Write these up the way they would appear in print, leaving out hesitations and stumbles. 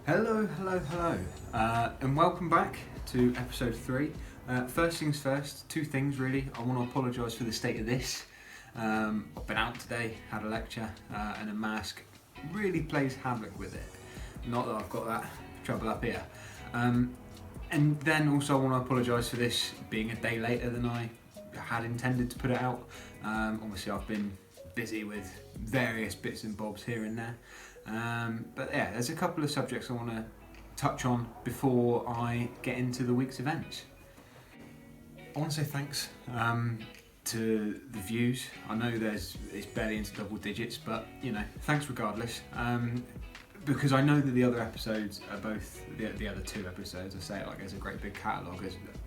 Hello, and welcome back to episode 3. First things first, two things really. I want to apologise for the state of this. I've been out today, had a lecture, and a mask really plays havoc with it. Not that I've got that trouble up here. And then also I want to apologise for this being a day later than I had intended to put it out. Obviously I've been busy with various bits and bobs here and there. But yeah, there's a couple of subjects I want to touch on before I get into the week's events. I want to say thanks to the views. I know it's barely into double digits, but you know, thanks regardless. Because I know that the other episodes are both, the other two episodes, I say it like there's a great big catalogue,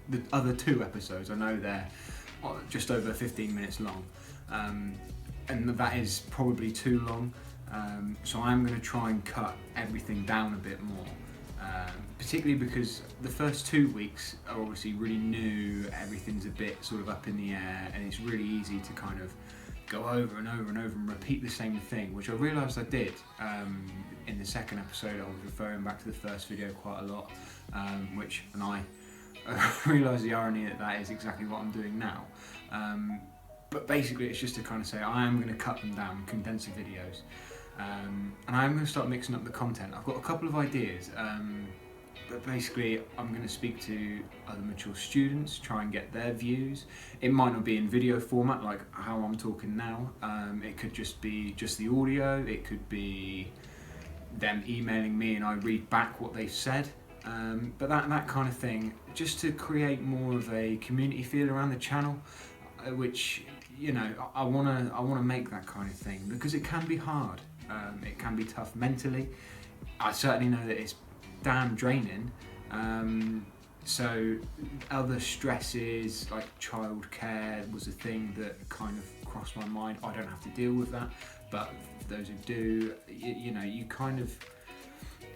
the other two episodes I know they're just over 15 minutes long, and that is probably too long. So I'm going to try and cut everything down a bit more, particularly because the first 2 weeks are obviously really new, everything's a bit sort of up in the air, and it's really easy to kind of go over and over and over and repeat the same thing, which I realised I did in the second episode. I was referring back to the first video quite a lot, and I realised the irony that is exactly what I'm doing now. But basically it's just to kind of say I am going to cut them down, condense the videos. And I'm going to start mixing up the content. I've got a couple of ideas, but basically I'm going to speak to other mature students, try and get their views. It might not be in video format like how I'm talking now. It could just be just the audio. It could be them emailing me and I read back what they've said. But that kind of thing, just to create more of a community feel around the channel, which, you know, I wanna make that kind of thing because it can be hard. It can be tough mentally. I certainly know that it's damn draining. So other stresses like childcare was a thing that kind of crossed my mind. I don't have to deal with that, but for those who do, you know, you kind of,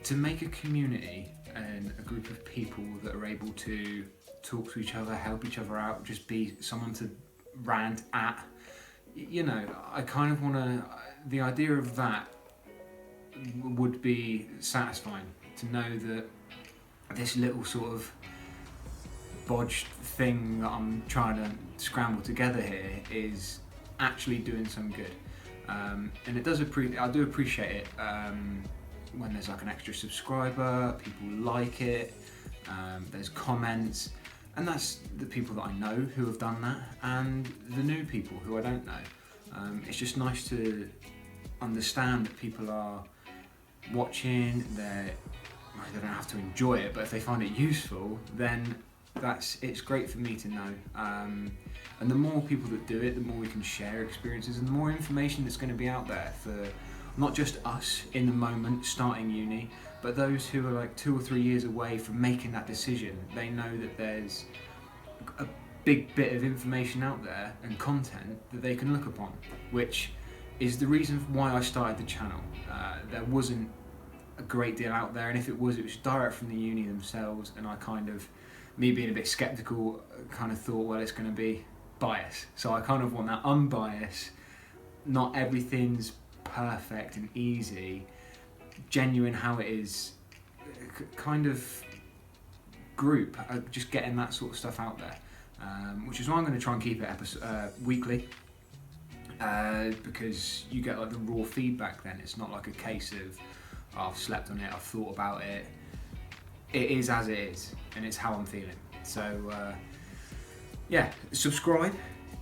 to make a community and a group of people that are able to talk to each other, help each other out, just be someone to rant at, you know, I kind of want to, the idea of that would be satisfying, to know that this little sort of bodged thing that I'm trying to scramble together here is actually doing some good. And it does I do appreciate it when there's like an extra subscriber, people like it, there's comments, and that's the people that I know who have done that, and the new people who I don't know. It's just nice to understand that people are watching, they don't have to enjoy it, but if they find it useful, then it's great for me to know. And the more people that do it, the more we can share experiences, and the more information that's going to be out there for not just us in the moment starting uni, but those who are like 2 or 3 years away from making that decision. They know that there's a big bit of information out there and content that they can look upon, which is the reason why I started the channel. There wasn't a great deal out there, and if it was direct from the uni themselves, and I kind of, me being a bit skeptical, kind of thought, well, it's going to be biased. So I kind of want that unbiased, not everything's perfect and easy, genuine how it is, kind of group, just getting that sort of stuff out there, which is why I'm going to try and keep it weekly, because you get like the raw feedback then. It's not like a case of, oh, I've slept on it, I've thought about it. It is as it is, and it's how I'm feeling. So yeah, subscribe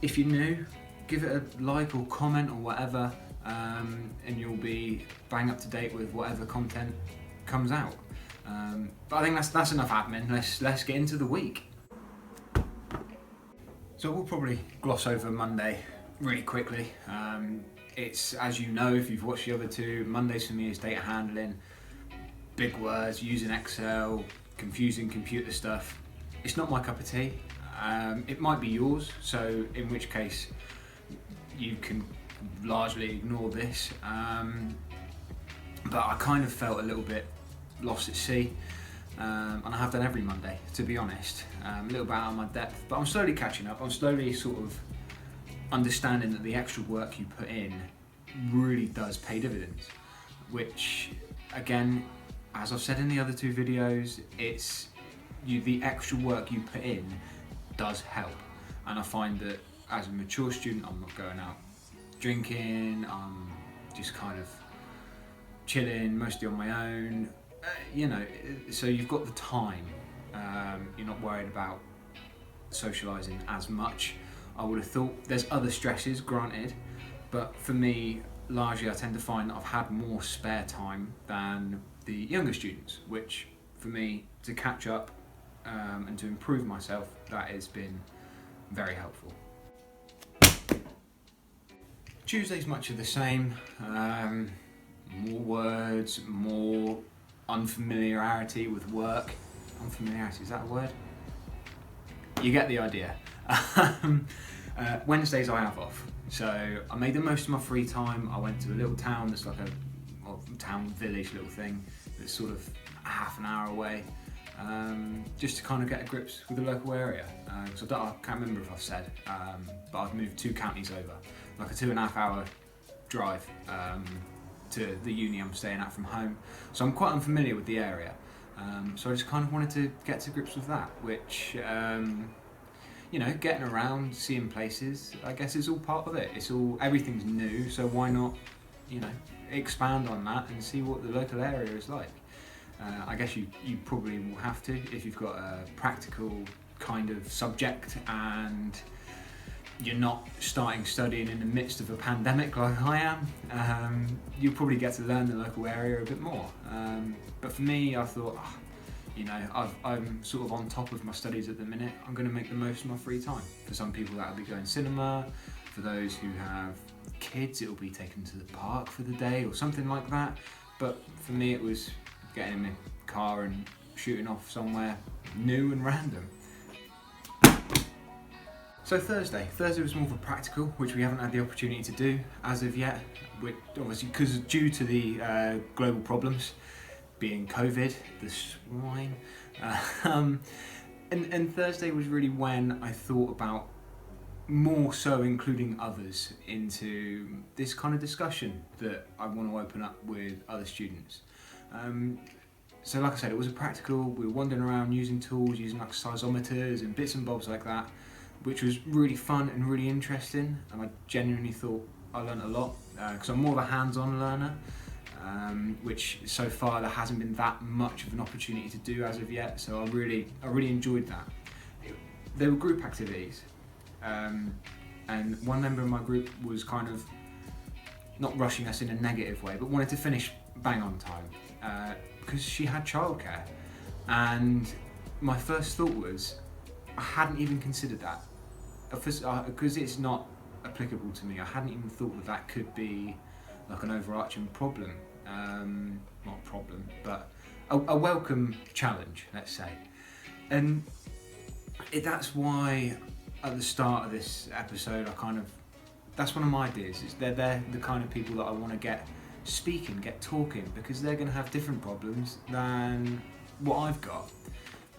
if you're new, give it a like or comment or whatever, and you'll be bang up to date with whatever content comes out. But I think that's enough admin. Let's get into the week. So we'll probably gloss over Monday really quickly. It's, as you know, if you've watched the other two, Mondays for me is data handling, big words, using Excel, confusing computer stuff. It's not my cup of tea. It might be yours, so in which case you can largely ignore this. But I kind of felt a little bit lost at sea, and I have done every Monday, to be honest. A little bit out of my depth, but I'm slowly catching up. I'm slowly sort of understanding that the extra work you put in really does pay dividends, which again, as I've said in the other two videos, it's the extra work you put in does help. And I find that as a mature student, I'm not going out drinking, I'm just kind of chilling, mostly on my own, so you've got the time, you're not worried about socialising as much. I would have thought there's other stresses, granted, but for me, largely I tend to find that I've had more spare time than the younger students, which for me, to catch up and to improve myself, that has been very helpful. Tuesday's much of the same, more words, more unfamiliarity with work. Unfamiliarity, is that a word? You get the idea. Wednesdays I have off, so I made the most of my free time. I went to a little town that's like a town village little thing that's sort of half an hour away, just to kind of get a grips with the local area. So I can't remember if I've said, but I've moved 2 counties over, like a 2.5 hour drive to the uni I'm staying at from home. So I'm quite unfamiliar with the area. So I just kind of wanted to get to grips with that, which, getting around, seeing places, I guess is all part of it. Everything's new, so why not, expand on that and see what the local area is like. I guess you probably will have to if you've got a practical kind of subject and you're not starting studying in the midst of a pandemic like I am. You'll probably get to learn the local area a bit more. But for me, I thought, I'm sort of on top of my studies at the minute. I'm going to make the most of my free time. For some people, that'll be going cinema. For those who have kids, it'll be taken to the park for the day or something like that. But for me, it was getting in my car and shooting off somewhere new and random. So Thursday was more of a practical, which we haven't had the opportunity to do as of yet, which obviously because due to the global problems, being COVID, the swine, and Thursday was really when I thought about more so including others into this kind of discussion that I want to open up with other students. So like I said, it was a practical. We were wandering around using tools, using like seismometers and bits and bobs like that, which was really fun and really interesting, and I genuinely thought I learned a lot, because I'm more of a hands-on learner, which so far there hasn't been that much of an opportunity to do as of yet, so I really enjoyed that. There were group activities, and one member of my group was kind of not rushing us in a negative way, but wanted to finish bang on time, because she had childcare, and my first thought was, I hadn't even considered that, because it's not applicable to me. I hadn't even thought that could be like an overarching problem, not a problem, but a welcome challenge, let's say. And that's why at the start of this episode, that's one of my ideas, is they're the kind of people that I want to get speaking, get talking, because they're going to have different problems than what I've got.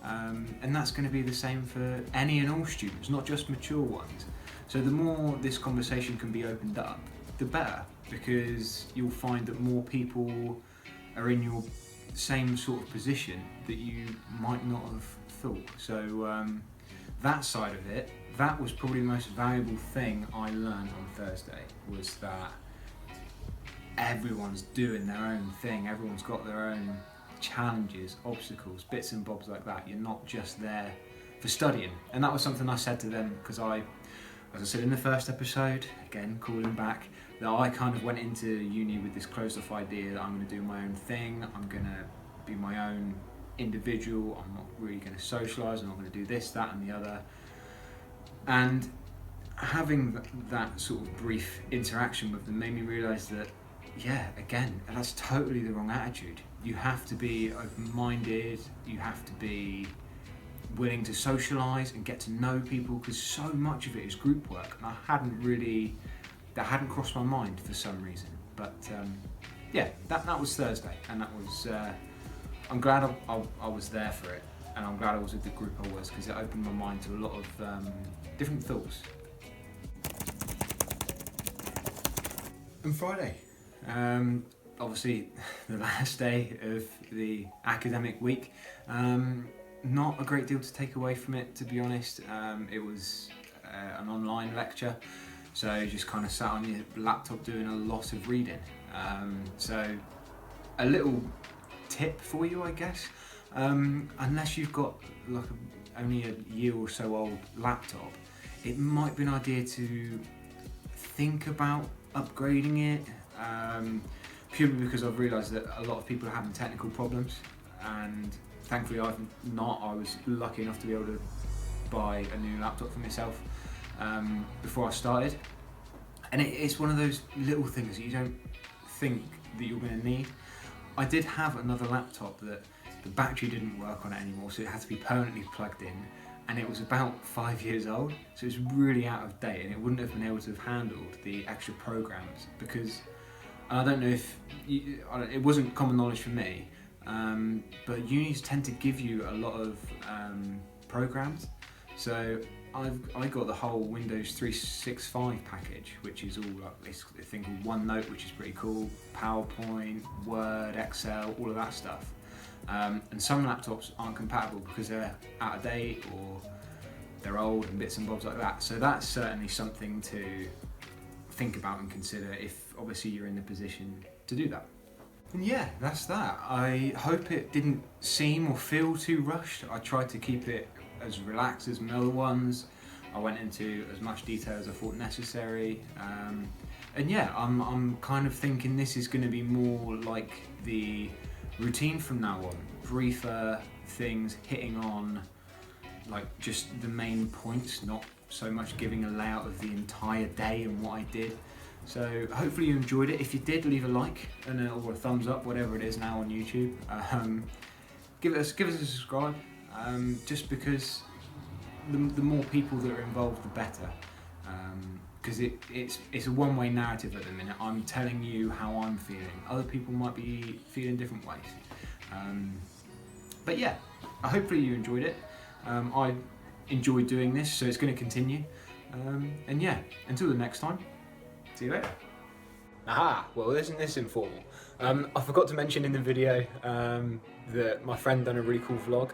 And that's going to be the same for any and all students, not just mature ones. So the more this conversation can be opened up, the better, because you'll find that more people are in your same sort of position that you might not have thought. So that side of it, that was probably the most valuable thing I learned on Thursday, was that everyone's doing their own thing, everyone's got their own challenges, obstacles, bits and bobs like that. You're not just there for studying. And that was something I said to them, because as I said in the first episode, again calling back, that I kind of went into uni with this closed off idea that I'm going to do my own thing, I'm going to be my own individual, I'm not really going to socialise, I'm not going to do this, that and the other. And having that sort of brief interaction with them made me realise that, yeah, again, that's totally the wrong attitude. You have to be open-minded, you have to be willing to socialise and get to know people, because so much of it is group work, and that hadn't crossed my mind for some reason. But yeah, that was Thursday, and that was, I'm glad I was there for it, and I'm glad I was with the group I was, because it opened my mind to a lot of different thoughts. And Friday, obviously the last day of the academic week. Not a great deal to take away from it, to be honest. It was an online lecture, so you just kind of sat on your laptop doing a lot of reading. So a little tip for you, I guess, unless you've got like only a year or so old laptop, it might be an idea to think about upgrading it, purely because I've realised that a lot of people are having technical problems, and thankfully I've not. I was lucky enough to be able to buy a new laptop for myself before I started, and it's one of those little things that you don't think that you're going to need. I did have another laptop that the battery didn't work on it anymore, so it had to be permanently plugged in, and it was about 5 years old, so it was really out of date, and it wouldn't have been able to have handled the extra programs, because, and I don't know if it wasn't common knowledge for me, but unis tend to give you a lot of programs. So I got the whole Windows 365 package, which is all like this thing called OneNote, which is pretty cool, PowerPoint, Word, Excel, all of that stuff. And some laptops aren't compatible because they're out of date or they're old and bits and bobs like that. So that's certainly something to think about and consider if obviously you're in the position to do that. And yeah, that's that. I hope it didn't seem or feel too rushed. I tried to keep it as relaxed as my other ones. I went into as much detail as I thought necessary. And yeah, I'm kind of thinking this is going to be more like the routine from now on. Briefer things, hitting on like just the main points, not so much giving a layout of the entire day and what I did. So hopefully you enjoyed it. If you did, leave a like and or a thumbs up, whatever it is now on YouTube. Give us a subscribe, just because the more people that are involved, the better. Because it's a one-way narrative at the minute. I'm telling you how I'm feeling. Other people might be feeling different ways. But yeah, hopefully you enjoyed it. I enjoyed doing this, so it's going to continue. And yeah, until the next time. See you later. Aha, well isn't this informal? I forgot to mention in the video that my friend done a really cool vlog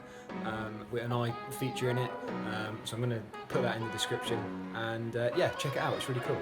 with an I feature in it, so I'm going to put that in the description, and yeah, check it out, it's really cool.